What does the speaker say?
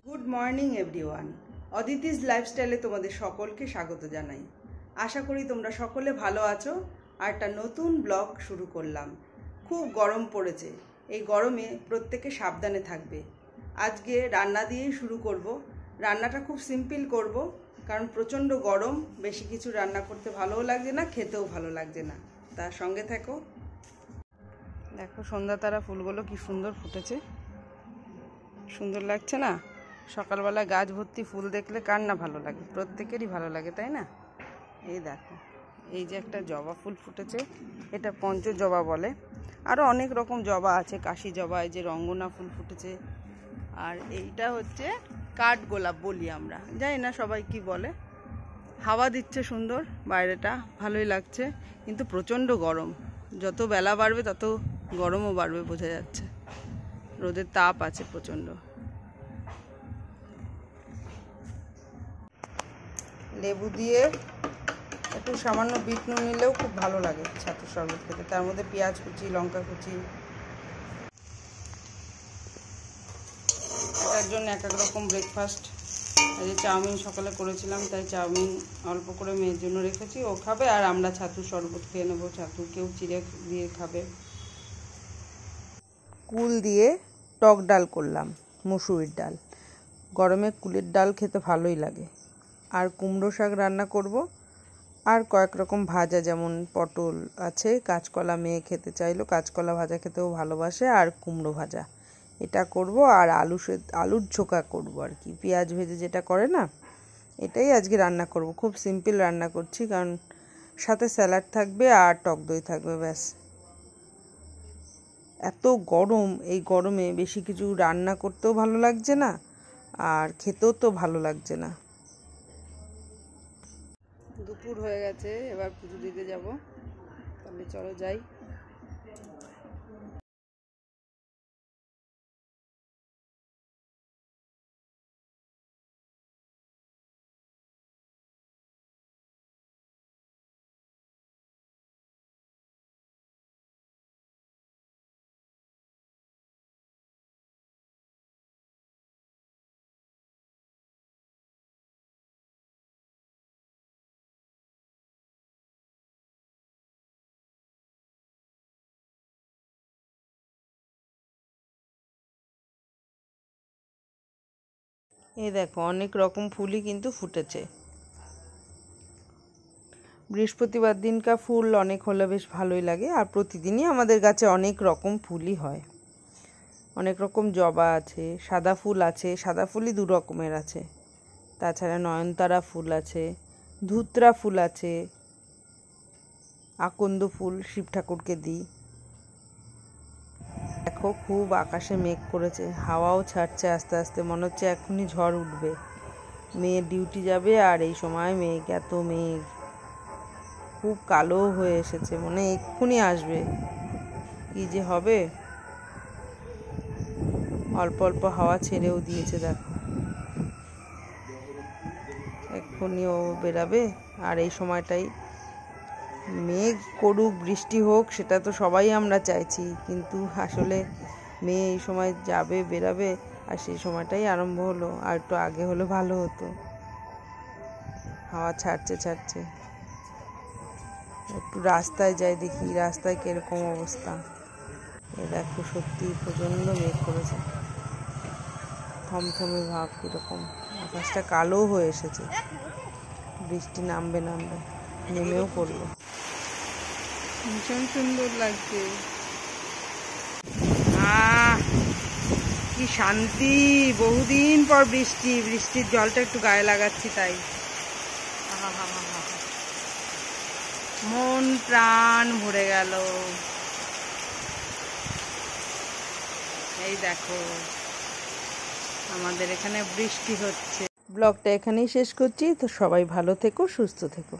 Good morning everyone, Aditi's লাইফস্টাইলে তোমাদের সকলকে স্বাগত জানাই। আশা করি তোমরা সকলে ভালো আছো। আর একটা নতুন ব্লগ শুরু করলাম। খুব গরম পড়েছে, এই গরমে প্রত্যেকে সাবধানে থাকবে। আজকে রান্না দিয়েই শুরু করব। রান্নাটা খুব সিম্পল করব, কারণ প্রচণ্ড গরম, বেশি কিছু রান্না করতে ভালোও লাগছে না, খেতেও ভালো লাগছে না। তার সঙ্গে থাকো। দেখো সন্ধ্যা তারা ফুলগুলো কি সুন্দর ফুটেছে, সুন্দর লাগছে না? সকালবেলা গাছ ভর্তি ফুল দেখলে কার না ভালো লাগে? প্রত্যেকেরই ভালো লাগে, তাই না? এই দেখো, এই যে একটা জবা ফুল ফুটেছে, এটা পঞ্চজবা বলে। আরও অনেক রকম জবা আছে, কাশি জবা, এই যে রঙ্গনা ফুল ফুটেছে। আর এইটা হচ্ছে কাঠগোলাপ বলি আমরা, জানি না সবাই কি বলে। হাওয়া দিচ্ছে সুন্দর, বাইরেটা ভালোই লাগছে, কিন্তু প্রচণ্ড গরম। যত বেলা বাড়বে তত গরমও বাড়বে, বোঝা যাচ্ছে। রোদের তাপ আছে প্রচণ্ড। লেবু দিয়ে একটু সামান্য বিট নুন নিলেও খুব ভালো লাগে ছাতুর শরবত খেতে। তার মধ্যে পেঁয়াজ কুচি, লঙ্কা কুচি, এটার জন্য এক এক রকম ব্রেকফাস্ট। এই যে চাউমিন সকালে করেছিলাম, তাই চাউমিন অল্প করে মেয়ের জন্য রেখেছি, ও খাবে। আর আমরা ছাতুর শরবত খেয়ে নেবো, ছাতু কেউ চিড়ে দিয়ে খাবে। কুল দিয়ে টক ডাল করলাম, মুসুরির ডাল। গরমে কুলের ডাল খেতে ভালোই লাগে। আর কুমড়ো শাক রান্না করব, আর কয়েক রকম ভাজা, যেমন পটল আছে, কাঁচকলা মেয়ে খেতে চাইলো, কাঁচকলা ভাজা খেতেও ভালোবাসে, আর কুমড়ো ভাজা এটা করব। আর আলুর ঝোঁকা করব আর কি, পেঁয়াজ ভেজে যেটা করে না, এটাই আজকে রান্না করব। খুব সিম্পল রান্না করছি, কারণ সাথে স্যালাড থাকবে আর টক দই থাকবে, ব্যাস। এত গরম, এই গরমে বেশি কিছু রান্না করতেও ভালো লাগছে না, আর খেতেও তো ভালো লাগছে না। দুপুর হয়ে গেছে, এবার পুজো দিতে যাব। তাহলে চলো যাই। এই দেখো, অনেক রকম ফুলই কিন্তু ফুটেছে। বৃহস্পতিবার দিনকার ফুল অনেক হলে বেশ ভালোই লাগে। আর প্রতিদিনই আমাদের গাছে অনেক রকম ফুলই হয়। অনেক রকম জবা আছে, সাদা ফুল আছে, সাদা ফুলই দু রকমের আছে। তাছাড়া নয়নতারা ফুল আছে, ধুতরা ফুল আছে, আকন্দ ফুল শিব ঠাকুরকে দিই। দেখো, খুব আকাশে মেঘ করেছে, হাওয়াও ছাড়ছে আস্তে আস্তে, মনে হচ্ছে এখনই ঝড় উঠবে। মেয়ের ডিউটি যাবে, আর এই সময় মেঘ, এত মেঘ, খুব কালো হয়ে এসেছে, মনে এক্ষুনি আসবে। কি যে হবে। অল্প অল্প হাওয়া ছেড়েও দিয়েছে, দেখো এক্ষুনি ও বেরাবে। আর এই সময়টাই মেঘ করুক, বৃষ্টি হোক, সেটা তো সবাই আমরা চাইছি, কিন্তু আসলে মেয়ে এই সময় যাবে, বেরাবে, আর সেই সময়টাই আরম্ভ হলো। আর একটু আগে হলে ভালো হতো। হাওয়া ছাড়ছে। একটু রাস্তায় যাই, দেখি রাস্তায় কিরকম অবস্থা। এ দেখো, সত্যি প্রচণ্ড মেঘ করেছে, থমথমে ভাব কিরকম, আকাশটা কালো হয়ে এসেছে। বৃষ্টি নামবে, নেমেও পড়লো। ভীষণ সুন্দর লাগছে। কি শান্তি, বহুদিন পর বৃষ্টি, বৃষ্টির জলটা একটু গায়ে লাগাচ্ছি, তাই মন প্রাণ ভরে গেল। এই দেখো, আমাদের এখানে বৃষ্টি হচ্ছে। ব্লগটা এখানেই শেষ করছি। তো সবাই ভালো থেকো, সুস্থ থেকো।